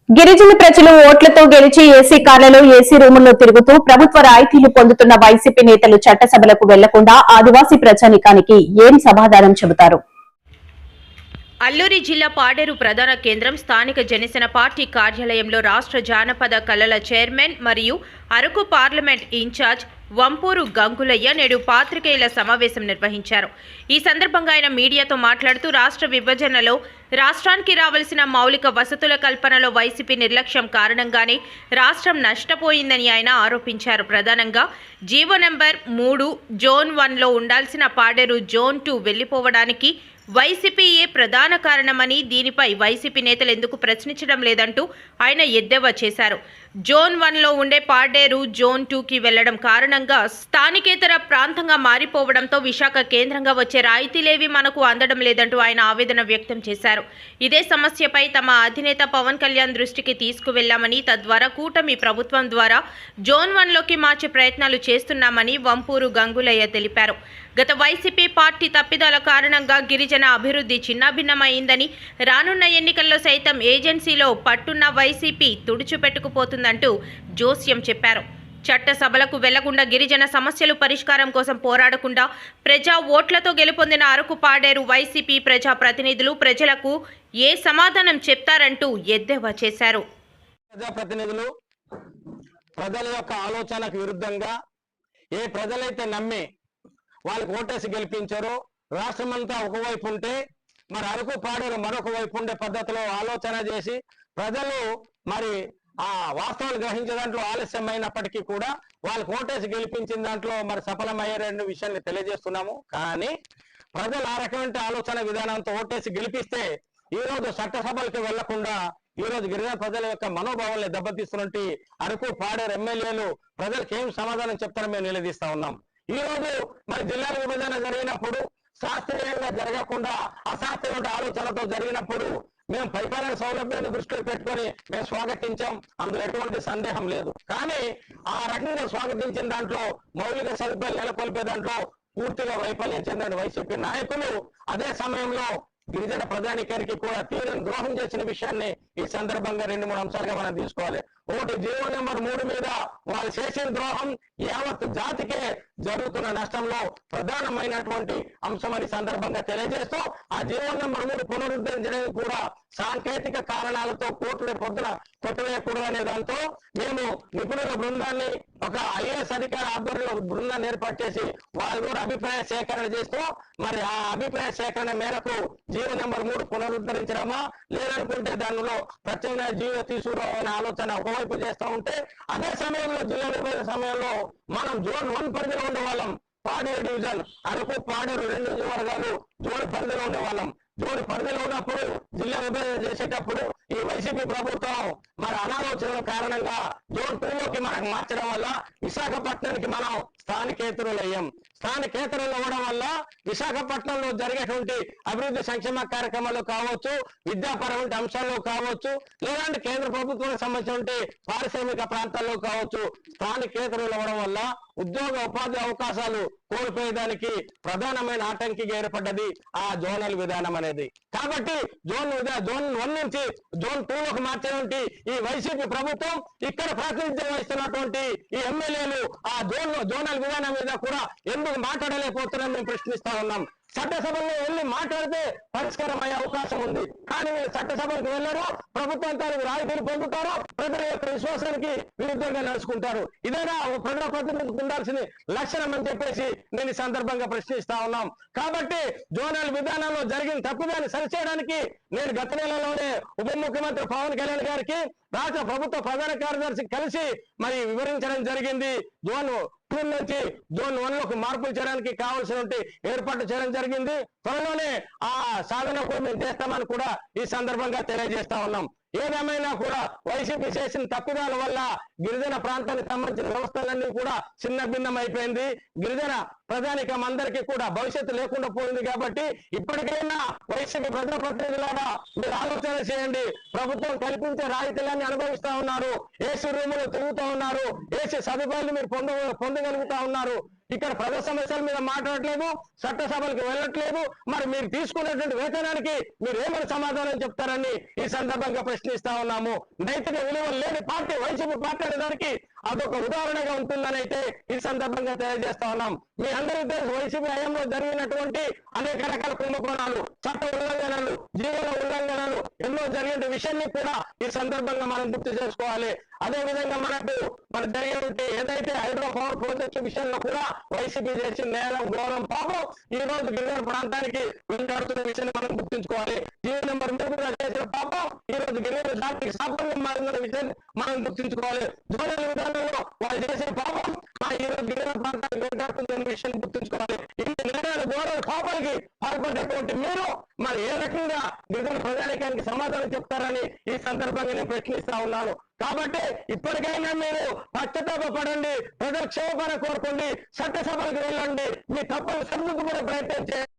గిరిజన ప్రజలు ఓట్లతో గెలిచి ఏసీ కార్లలో ఏసీ రూముల్లో తిరుగుతూ ప్రభుత్వ రాయితీలు పొందుతున్న వైసీపీ నేతలు చట్టసభలకు వెళ్లకుండా ఆదివాసీ ప్రజానీకానికి ఏం సమాధానం చెబుతారు? అల్లూరి జిల్లా పాడేరు ప్రధాన కేంద్రం స్థానిక జనసేన పార్టీ కార్యాలయంలో రాష్ట్ర జానపద కళల చైర్మన్ మరియు అరకు పార్లమెంట్ ఇన్ఛార్జ్ వంపూరు గంగులయ్య నేడు పాత్రికేయుల సమావేశం నిర్వహించారు. ఈ సందర్భంగా ఆయన మీడియాతో మాట్లాడుతూ రాష్ట్ర విభజనలో రాష్ట్రానికి రావాల్సిన మౌలిక వసతుల కల్పనలో వైసీపీ నిర్లక్ష్యం కారణంగానే రాష్ట్రం నష్టపోయిందని ఆయన ఆరోపించారు. ప్రధానంగా జీవో నెంబర్ 3 జోన్ 1లో ఉండాల్సిన పాడేరు జోన్ 2 వెళ్లిపోవడానికి వైసీపీయే ప్రధాన కారణమని, దీనిపై వైసీపీ నేతలు ఎందుకు ప్రశ్నించడం లేదంటూ ఆయన ఎద్దేవా చేశారు. జోన్ 1లో ఉండే పాడేరు జోన్ 2కి వెళ్లడం కారణంగా స్థానికేతర ప్రాంతంగా మారిపోవడంతో విశాఖ కేంద్రంగా వచ్చే రాయితీలేవి మనకు అందడం లేదంటూ ఆయన ఆవేదన వ్యక్తం చేశారు. ఇదే సమస్యపై తమ అధినేత పవన్ కళ్యాణ్ దృష్టికి తీసుకువెళ్లామని, తద్వారా కూటమి ప్రభుత్వం ద్వారా జోన్ 1లోకి మార్చే ప్రయత్నాలు చేస్తున్నామని వంపూరు గంగులయ్య తెలిపారు. గత వైసీపీ పార్టీ తప్పిదాల కారణంగా గిరిజన అభివృద్ధి చిన్నాభిన్నమైందని, రానున్న ఎన్నికల్లో సైతం ఏజెన్సీలో పట్టున్న వైసీపీ తుడిచిపెట్టుకుపోతుందంటూ జోస్యం చెప్పారు. చట్టసభలకు వెళ్లకుండా, గిరిజన సమస్యలు పరిష్కారం కోసం పోరాడకుండా ప్రజా ఓట్లతో గెలుపొందిన అరకు పాడేరు వైసీపీ ప్రజా ప్రతినిధులు ప్రజలకు ఏ సమాధానం చెప్తారంటూ ఎద్దేవా చేశారు. ప్రజాప్రతినిధులు ప్రజల యొక్క ఆలోచనకు విరుద్ధంగా ఏ ప్రజలైతే నమ్మి వాళ్ళకి ఓటేసి గెలిపించారో, రాష్ట్రమంతా ఒకవైపు ఉంటే మరి అరకు పాడేరు మరొక వైపు ఉండే పద్ధతిలో ఆలోచన చేసి ప్రజలు మరి ఆ వాస్తవాలు గ్రహించే దాంట్లో ఆలస్యమైనప్పటికీ కూడా వాళ్ళకి ఓటేసి గెలిపించిన దాంట్లో మరి సఫలమయ్యారనే విషయాన్ని తెలియజేస్తున్నాము. కానీ ప్రజలు ఆ రకమైన ఆలోచన విధానంతో ఓటేసి గెలిపిస్తే ఈ రోజు చట్టసభలకు వెళ్లకుండా ఈ రోజు గిరిజన ప్రజల యొక్క మనోభావాల్ని దెబ్బతీస్తున్నట్టు అరకు పాడేరు ఎమ్మెల్యేలు ప్రజలకు ఏం సమాధానం చెప్తారో మేము నిలదీస్తా ఉన్నాం. ఈ రోజు మరి జిల్లాల విభజన జరిగినప్పుడు శాస్త్రీయంగా జరగకుండా అశాస్త్రీయ ఆలోచనతో జరిగినప్పుడు మేము పరిపాలన సౌలభ్యాన్ని దృష్టిలో పెట్టుకొని మేము స్వాగతించాం, అందులో ఎటువంటి సందేహం లేదు. కానీ ఆ రకంగా స్వాగతించిన దాంట్లో మౌలిక సదుపాయాలు నెలకొల్పే దాంట్లో పూర్తిగా వైఫల్యం చెందిన వైసీపీ నాయకులు అదే సమయంలో గిరిజన ప్రధానికారికి కూడా తీవ్ర ద్రోహం చేసిన విషయాన్ని ఈ సందర్భంగా 2-3 అంశాలుగా మనం తీసుకోవాలి. ఒకటి, జీవో నెంబర్ 3 మీద వాళ్ళు చేసిన ద్రోహం యావత్ జాతికే జరుగుతున్న నష్టంలో ప్రధానమైనటువంటి అంశమని సందర్భంగా తెలియజేస్తూ ఆ జీవో నెంబర్ 3 పునరుద్ధరించడానికి కూడా సాంకేతిక కారణాలతో కోర్టుల పొద్దున కొట్టవేయకూడదనే దాంతో మేము నిపుణుల బృందాన్ని ఒక ఐఏఎస్ అధికార ఆధ్వర్యంలో బృందాన్ని ఏర్పాటు చేసి వాళ్ళు కూడా అభిప్రాయ సేకరణ చేస్తూ మరి ఆ అభిప్రాయ సేకరణ మేరకు జీవో నెంబర్ 3 పునరుద్ధరించడమా లేదనుకుంటే దానిలో ప్రత్యేక జీవో తీసుకురావాలనే ఆలోచన ఒకవైపు చేస్తూ ఉంటే, అదే సమయంలో జిల్లా విభజన సమయంలో మనం జోన్ 1 పరిధిలో ఉండేవాళ్ళం. పాడేరు డివిజన్ అరకు పాడేరు 2 నియోజకవర్గాలు జోన్ పరిధిలో ఉండేవాళ్ళం. జోన్ పరిధిలో ఉన్నప్పుడు జిల్లా విభజన చేసేటప్పుడు ఈ వైసీపీ ప్రభుత్వం మరి అనాలోచనల కారణంగా జోన్ 2లోకి మనకు మార్చడం వల్ల విశాఖపట్నానికి మనం స్థానికేతరులు అయ్యాం. స్థానికేతరులు అవ్వడం వల్ల విశాఖపట్నంలో జరిగేటువంటి అభివృద్ధి సంక్షేమ కార్యక్రమాలు కావచ్చు, విద్యాపరమైన అంశాల్లో కావచ్చు, లేదంటే కేంద్ర ప్రభుత్వానికి సంబంధించిన పారిశ్రామిక ప్రాంతాల్లో కావచ్చు, స్థానికేతరులు అవ్వడం వల్ల ఉద్యోగ ఉపాధి అవకాశాలు కోల్పోయేదానికి ప్రధానమైన ఆటంకిగా ఏర్పడ్డది ఆ జోనల్ విధానం అనేది. కాబట్టి జోన్ 1 నుంచి జోన్ 2లోకి మార్చినటువంటి ఈ వైసీపీ ప్రభుత్వం ఇక్కడ ప్రాతినిధ్యం వహిస్తున్నటువంటి ఈ ఎమ్మెల్యేలు ఆ జోనల్ విధానం మీద కూడా ఎందుకు మాట్లాడలేకపోతున్నారని మేము ప్రశ్నిస్తా ఉన్నాం. చట్టసభలో వెళ్ళి మాట్లాడితే పరిష్కారం అయ్యే అవకాశం ఉంది. కానీ చట్టసభలకు వెళ్ళరు, ప్రభుత్వం తాలూకు రాయితీలు పొందుతారు, ప్రజల యొక్క విశ్వాసానికి విరుద్ధంగా నడుచుకుంటారు. ఇదేనా ప్రజాప్రతినిధికి ఉండాల్సిన లక్షణం అని చెప్పేసి నేను ఈ సందర్భంగా ప్రశ్నిస్తా ఉన్నాం. కాబట్టి జోనల్ విధానంలో జరిగిన తప్పుదాన్ని సరిచేయడానికి నేను గత నెలలోనే ఉప ముఖ్యమంత్రి పవన్ కళ్యాణ్ గారికి రాష్ట్ర ప్రభుత్వ ప్రధాన కార్యదర్శి కలిసి మరి వివరించడం జరిగింది. జోన్ 2 నుంచి జోన్ 1లోకి మార్పులు చేయడానికి కావాల్సిన ఏర్పాట్లు చేయడం జరిగింది. త్వరలోనే ఆ సాధన కూడా మేము చేస్తామని కూడా ఈ సందర్భంగా తెలియజేస్తా ఉన్నాం. ఏదేమైనా కూడా వైసీపీ చేసిన తప్పిదాల వల్ల గిరిజన ప్రాంతానికి సంబంధించిన వ్యవస్థలన్నీ కూడా చిన్న భిన్నం అయిపోయింది. గిరిజన ప్రజానికం అందరికీ కూడా భవిష్యత్తు లేకుండా పోయింది. కాబట్టి ఇప్పటికైనా వైసీపీ ప్రజాప్రతినిధులారా మీరు ఆలోచన చేయండి. ప్రభుత్వం కల్పించే రాయితీలన్నీ అనుభవిస్తా ఉన్నారు, ఏసీ రూములు తిరుగుతూ ఉన్నారు, ఏసీ సదుపాయాలు మీరు పొందగలుగుతా ఉన్నారు. ఇక్కడ ప్రజా సమస్యల మీద మాట్లాడట్లేదు, చట్టసభలకు వెళ్ళట్లేదు. మరి మీరు తీసుకున్నటువంటి వేతనానికి మీరు ఏమైనా సమాధానం చెప్తారని ఈ సందర్భంగా ప్రశ్నిస్తా ఉన్నాము. నైతిక విలువలు లేని పార్టీ వైసీపీ పార్టీ అనే దానికి అదొక ఉదాహరణగా ఉంటుందని అయితే ఈ సందర్భంగా తెలియజేస్తా ఉన్నాం. మీ అందరికీ తెలుసు వైసీపీ హయాంలో జరిగినటువంటి అనేక రకాల కుంభకోణాలు, చట్ట ఉల్లంఘనలు, జీవన ఉల్లంఘనలు ఎన్నో జరిగిన విషయాన్ని కూడా ఈ సందర్భంగా మనం గుర్తు చేసుకోవాలి. అదే విధంగా మన జరిగినట్టు ఏదైతే హైడ్రో పవర్ ప్రాజెక్టు విషయంలో కూడా వైసీపీ చేసిన నేరం, ఘోరం, పాపం ఈ రోజు గిరిజన ప్రాంతానికి వెంటాడుతున్న విషయాన్ని మనం గుర్తుంచుకోవాలి. జీవో నెంబర్ మీద చేసిన పాపం ఈ రోజు గిరిజన జాతికి శాపంగా మారిన విషయాన్ని మనం గుర్తుంచుకోవాలి. జోనల్ విధానంలో వాళ్ళు చేసిన పాపం ఈ రోజు గిరిజన ప్రాంతానికి వెంటాడుతున్న విషయాన్ని గుర్తుంచుకోవాలి. ఇన్ని నేరాలు, ఘోరాలు, పాపాలకి పాల్పడేటువంటి మీరు మరి ఏ రకంగా గిరిజన ప్రజానికానికి సమాధానం చెప్తారని ఈ సందర్భంగా నేను ప్రశ్నిస్తా ఉన్నాను. కాబట్టి ఇప్పటికైనా మీరు పశ్చాత్తాపడండి, ప్రజల క్షేమపడ కోరుకోండి, చట్టసభలకు వెళ్ళండి, మీ తప్పులు సరిదిద్దుకునే ప్రయత్నం చేయండి.